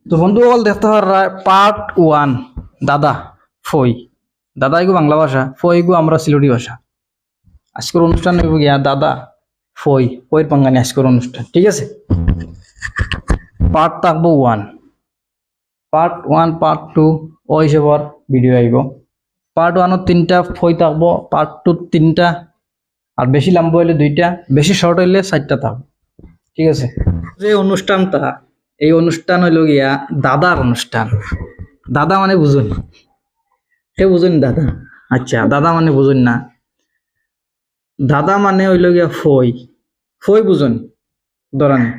তো বন্ধুসকল দেখতে পার্ট 1 দাদা ফই। দাদা এগু বাংলা ভাষা, ফই এগু আমরা সিলেটি ভাষা। আজকের অনুষ্ঠান হইব গিয়া দাদা ফই ফইয়ের পাঙ্গানি আজকের অনুষ্ঠান, ঠিক আছে। পার্ট থাকবো 1, পার্ট 1 পার্ট 2 ও হিসেবর ভিডিও আইব। পার্ট 1 3টা ফই থাকবো, পার্ট 2 3টা, আর বেশি লম্বা হইলে 2টা, বেশি শর্ট হইলে 4টা থাকবো, ঠিক আছে। যে অনুষ্ঠানটা, এই অনুষ্ঠান হইল গিয়া দাদার অনুষ্ঠান। দাদা মানে বুঝুন, সে বুঝুন দাদা। আচ্ছা, দাদা মানে বুঝুন না, দাদা মানে হইল গিয়া ফই। ফই বুঝুন, দরানি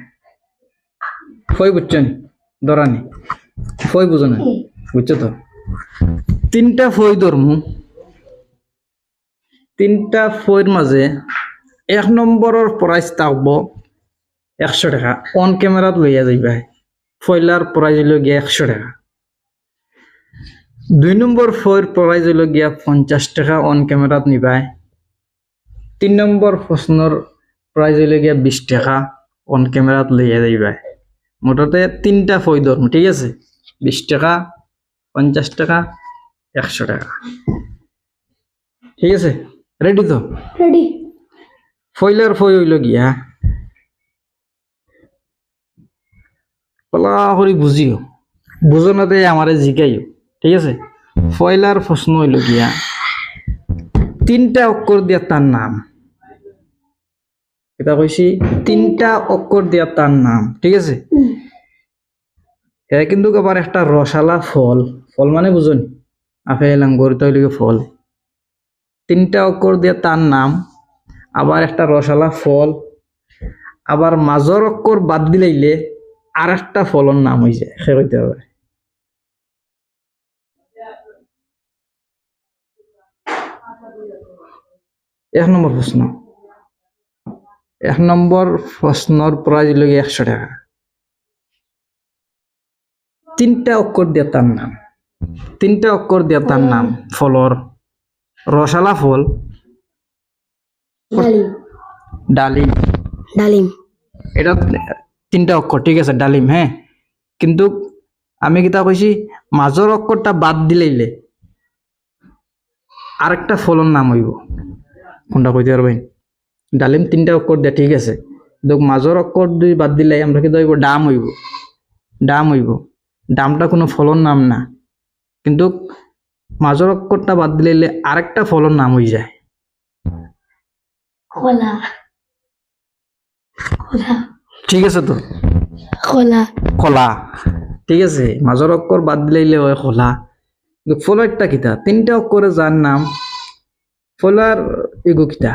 ফই বুঝছেন, দরানি ফই বুঝুন, বুঝছো তো। 3টা ফই ধরমু, 3টা ফইর মাঝে 1 নম্বরের প্রাইস থাকবো 100 টাকা, অন ক্যামেরাত লইয়া যাইবা। ফয়লার প্রাইজ হইল গিয়া 100 টাকা। 2 নম্বর ফয়ের প্রাইজ হইল গিয়া 50 টাকা, অন ক্যামেরাত নিবাই। 3 নম্বর প্রশ্নর প্রাইজ হইল গিয়া 20 টাকা, অন ক্যামেরাত লইয়া যাইবা। মোটাতে 3টা ফই ধরুন, ঠিক আছে। 20 টাকা, 50 টাকা, 100 টাকা, ঠিক আছে। রেডি তো? রেডি। ফয়লার ফই হইল গিয়া পলা করে বুঝিও, বুঝনাতে আমারে জিগাইও, ঠিক আছে। ফয়লার প্রশ্ন হইল গিয়া 3টা অক্ষর দিয়া তার নাম। এটা কইছি 3টা অক্ষর দিয়া তার নাম, ঠিক আছে। এটা কিন্তু আবার একটা রসালা ফল, ফল মানে বুঝুন, আপেল আঙ্গুর তো হইল ফল। 3টা অক্ষর দিয়া তার নাম, আবার একটা রসালা ফল, আবার মাজর অক্ষর বাদ দিলাইলে আর একটা ফলন নাম হয়ে যায়, সে কইতে হবে। এক নম্বর প্রশ্ন, 1 নম্বর প্রশ্নর প্রাইজ হইল 100 টাকা। 3টা অক্ষর দিয়ে তার নাম, 3টা অক্ষর দিয়ে তার নাম ফলর। রসালা ফল, ডালিম। ডালিম। ডালিম। এটা 3টা অক্ষর, ঠিক আছে, ডালিম। হ্যাঁ, কিন্তু আমি কিতা কইছি, মাজর অক্ষরটা বাদ দিলাইলে আরেকটা ফলন নাম হইব, কোনটা কইতে পারবেন? ডালিম 3টা অক্ষর দিয়ে, ঠিক আছে, কিন্তু মাজর অক্ষর 2 বাদ দিলে আমরা কি হইব? ডাম হইব, ডাম হইব। ডামটা কোনো ফলন নাম না, কিন্তু মাজর অক্ষরটা বাদ দিলে আরেকটা ফলন নাম হয়ে যায়। খোলা। খোলা। ঠিক আছে তো? খোলা। খোলা, ঠিক আছে। মাজর অক্ষর বাদ দিলে হয় খোলা, কিন্তু ফলেরটা কিতা? 3টা অক্ষরে যার নাম, ফলার এগো কিতা?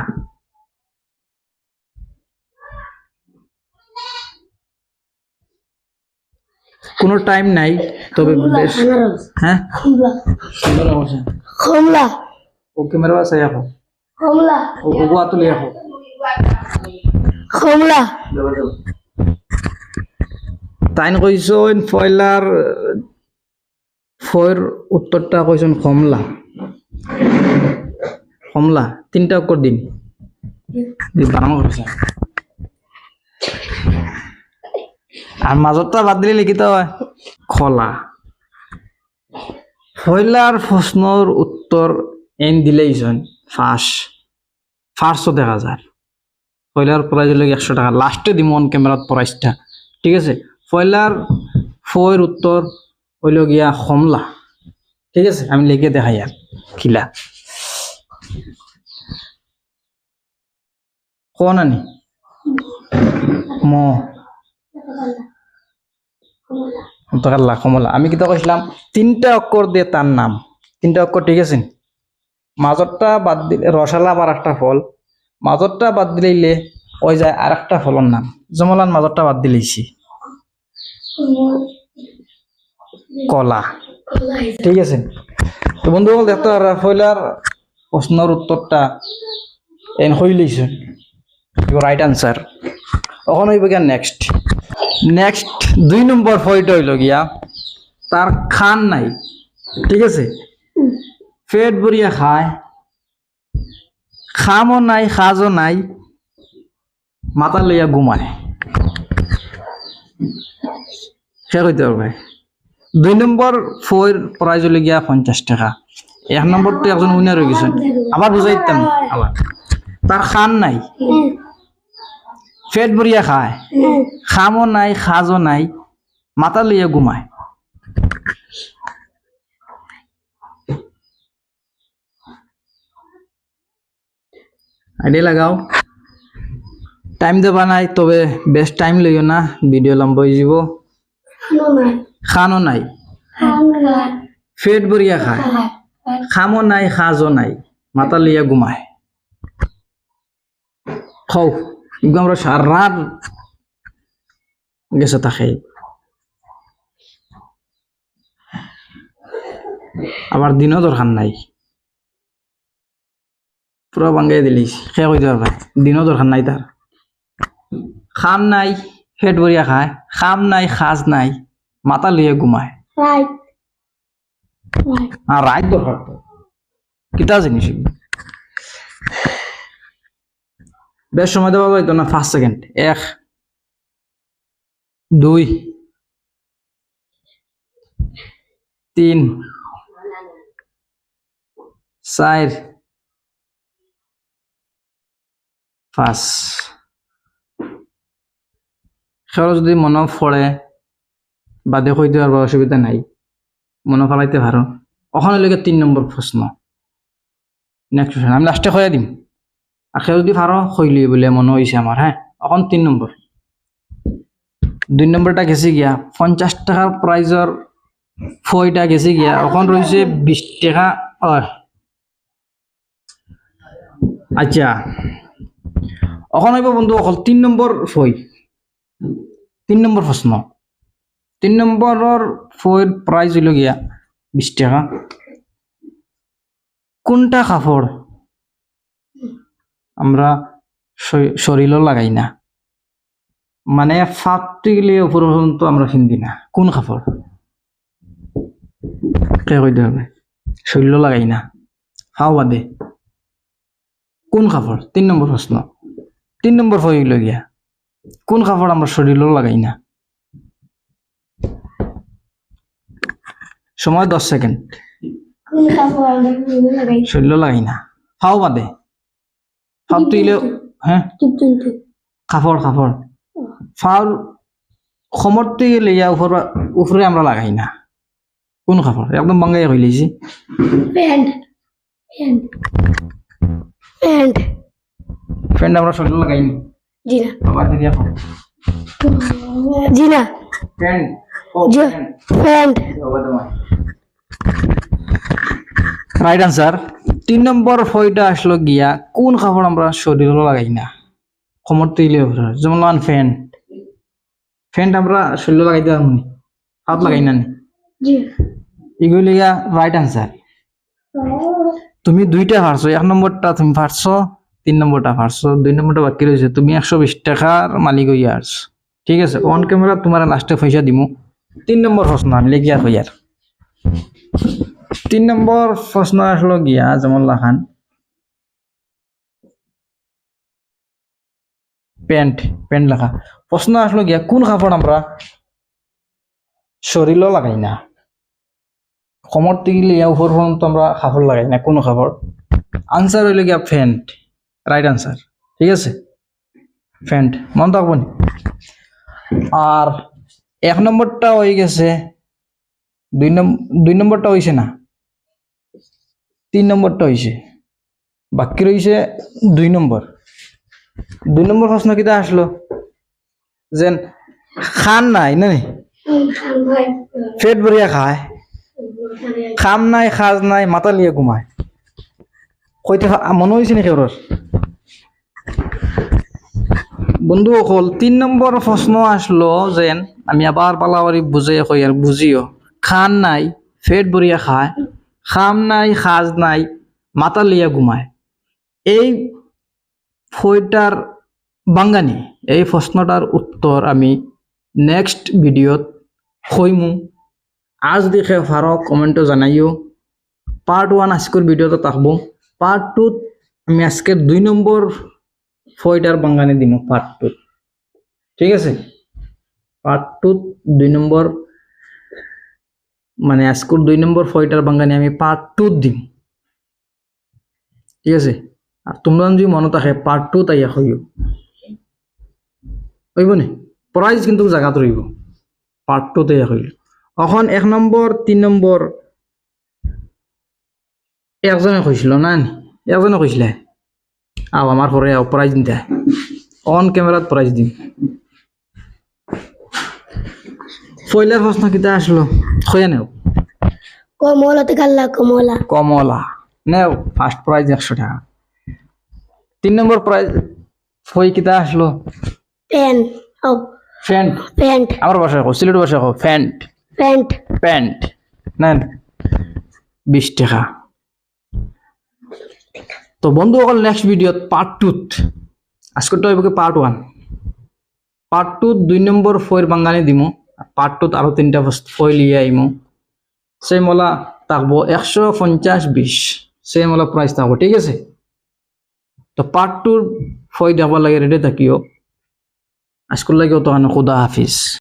কোনো টাইম নাই, তবে বেশ। হ্যাঁ, কমলা। ও ক্যামেরা আছে, এখন কমলা। ও তুলে এখন কমলা। তাইন কইছন ফয়লার ফয়ের উত্তরটা কইছন কমলা। কমলা 3টা অক্ষর দিন বানানো করছে, আর মাজরটা বাদ দিলে লিখিত হয় খলা। ফয়লার প্রশ্নর উত্তর এন দিলেইছন ফার্স্টও দেখা যায়। ফয়লার প্রাইজ হলো 100 টাকা, লাস্টে দিম অন ক্যামেরাত প্রাইসটা, ঠিক আছে। ফয়লার ফয়ের উত্তর হইল গিয়া কমলা, ঠিক আছে। আমি লিখে দেখাই আর খিলা কনানি ম কমলা। আমি কিতা কইছিলাম? 3টা অক্ষর দিয়ে তার নাম, 3টা অক্ষর, ঠিক আছে। মাজরটা বাদ দিলে রসালা, আবার একটা ফল, মাজরটা বাদ দিলে ওই যায় আর একটা ফলন নাম। জমলান মাজরটা বাদ দিলেছি কলা, ঠিক আছে। তো বন্ধুসকল দেখতে পারা ফয়লার প্রশ্নের উত্তরটা এন হইলেছে রাইট আনসার। তখন হইব গিয়া নেক্সট 2 নম্বর ফয়টা হইল গিয়া তার খান নাই, ঠিক আছে। পেট ভরিয়া খায়, খামও নাই, খাজও নাই, মাথা লইয়া ঘুমায়, সে কইতে পারবে। 2 নম্বর ফয়ের প্রাইজ হলে গিয়া 50 টাকা। 1 নম্বরটা একজন উইনার হয়ে গেছেন। আবার বুঝাই দিতাম আবার। তার খান নাই, পেট ভরিয়া খায়, খামও নাই, খাজও নাই, মাথা লইয়া ঘুমায়। আইডিয়া লাগাও। টাইম দেবা নাই, তবে বেশ টাইম লইও না, ভিডিও লম্বা হয়ে যাব। খানো নাই, পেট ভরিয়া খায়, খামও নাই, খাজও নাই, মাথা লইয়া ঘুমায়। খাও একদম আমরা সারা রাত গেছে থাকে। আবার দিনও দরকার নাই, পুরো বাঙ্গাই দিলিস সে কইতে পারবে দিনও দরকার নাই তার। খাম নাই, পেট ভরিয়া খায়, খাম নাই, খাজ নাই, মাথা লইয়া ঘুমায়। আর রাত দরকার তো কিতা জিনিস এগুলো? বেশ সময় দেওয়া হইতো না, 5 সেকেন্ড। 1 2 3 4 5। সেও যদি মনে পড়ে বাদে কইতে পারবো, অসুবিধা নাই, মনে ফেলাইতে পারো। ওখানে লেগে 3 নম্বর প্রশ্ন। নেক্সট প্রশ্ন আমি লাস্টে কইয়া দিম, আর সেও যদি পারো কইলি বলে মনে হয়েছে আমার। হ্যাঁ, এখন 3 নম্বর। 2 নম্বরটা গেছে গিয়া 50 টাকার প্রাইজের ফইটা গেছে গিয়া, এখন রয়েছে 20 টাকা। আচ্ছা, এখন হইব বন্ধু অকল 3 নম্বর ফই। 3 নম্বর প্রশ্ন। 3 নম্বরের ফইর প্রাইজ হইল গিয়া 20 টাকা। কোনটা কাপড় আমরা শরীরও লাগাই না, মানে ফাঁকটি গেলে উপর পর্যন্ত আমরা কিনদি না? কোন কাপড়? কে কইতে হবে? শরীরও লাগাই না, হাও বাদে কোন কাপড়? 3 নম্বর প্রশ্ন। 3 নম্বর ফই হইল গিয়া কোন কাপড় আমরা শরীরও লাগাই না? সময় 10 সেকেন্ড। শরীরও লাগাই না, হাও বাদে ফাও তুইলে। হ্যাঁ, কাপড় কাপড় ফাউল খমর তুই লইয়া উপরে আমরা লাগাই না। কোন কাপড়? একদম বাঙ্গাই কইলেছি। ফ্রেন্ড আমরা শরীর লাগাই না। আবার দিয়া খাও। Friend right answer. 3 নম্বর ফইটা আসলো গিয়া কোন কাপড় আমরা শরীরও লাগাই না, খমর তুইলে উপরে। যেমন ফ্যান, ফ্যান আমরা শরীর লাগাইতে পারবো নি, হাত লাগাই না নি? এগুলি রাইট আনসার। তুমি 2টা পারছো, 1 নম্বরটা তুমি পারছো, 3 নম্বরটা পারছো, 2 নম্বরটা বাকি রয়েছে। তুমি 120 টাকার মালিক হইয়া আসছো। ঠিক আছে, অন ক্যামেরা তোমার লাস্টে পয়সা দিমু। 3 নম্বর প্রশ্ন আমি লেগিয়া হইয়ার। 3 নম্বর প্রশ্ন আসলো গিয়া যেমন লাখান প্যান্ট, প্যান্ট লেখা প্রশ্ন আসলো গিয়া কোন কাপড় আমরা শরীরও লাগাই না, কমর থেকে লিয়া উপর পর্যন্ত আমরা কাপড় লাগাই না, কোন কাপড়? আনসার হইল গিয়া প্যান্ট, রাইট আনসার। ঠিক আছে, প্যান্ট মন থাকবো নি? আর 1 নম্বরটা হয়ে গেছে, 2 নম্বরটা হয়েছে না, 3 নম্বরটা হয়েছে, বাকি রয়েছে 2 নম্বর। 2 নম্বর প্রশ্ন কিটা আসলো যেন খান নাই না পেট ভরিয়া খায়, খাম নাই, খাজ নাই, মাথা লিয়ে ঘুমায়। কইতে মনে হয়েছে নাকি ওর বন্ধু অকল? 3 নম্বর প্রশ্ন আসলো যেন আমি আবার পালাওয়ারি বুঝাই কই আর বুঝিও। খান নাই, পেট ভরিয়া খায়, খাম নাই, খাজ নাই, মাথা লিয়া ঘুমায়। এই ফইটার বাঙ্গানি, এই প্রশ্নটার উত্তর আমি নেক্সট ভিডিওত কইমু। আজ দেখে ফারো কমেন্টও জানাইও। পার্ট 1 আজকের ভিডিওতে থাকবো, পার্ট 2 আমি আজকের 2 নম্বর ফইটার বাঙ্গানি দিম পার্ট 2। ঠিক আছে, পার্ট 2 2 নম্বর মানে আজকের 2 নম্বর ফয়টার বাঙ্গানি আমি পার্ট 2 দিম, ঠিক আছে? আর তোমরা যদি মনে থাকে পার্ট 2 তাই হইও হইব নি, প্রাইজ কিন্তু জায়গাত রইব পার্ট 2 তাই হইল। এখন 1 নম্বর 3 নম্বর একজনে কইছিল না নি? একজনে কইছিলে আও আমার পরে আও প্রাইজ দিতে অন ক্যামেরাত প্রাইজ দিম। পয়লার প্রশ্ন কিতা আসলো কইয়া নেও। কমলা তে কাল্লা কমলা কমলা নেও, ফার্স্ট প্রাইজ 100 টাকা। 3 নম্বর প্রাইজ ফই কিতা আসলো? পেন ও ফ্যান্ট। প্যান্ট আমার ভাষায় কো, সিলেট ভাষায় কো ফ্যান্ট। প্যান্ট প্যান্ট নেন 20 টাকা। তো বন্ধু অকল নেক্সট ভিডিওত পার্ট 2 আজকেরটা হইব কি পার্ট 1। পার্ট 2 2 নম্বর ফয়ের বাঙ্গানি দিমু, পার্ট 2 আরো 3টা ফয় লিয়ে আইমু। সেই মলা থাকবো 150-20, সেই মলা প্রাইস থাকবো, ঠিক আছে? তো পার্ট 2 ফয় দেখবার লাগে রেডি থাকিও। আজকের লাগে তো খুদা হাফিজ।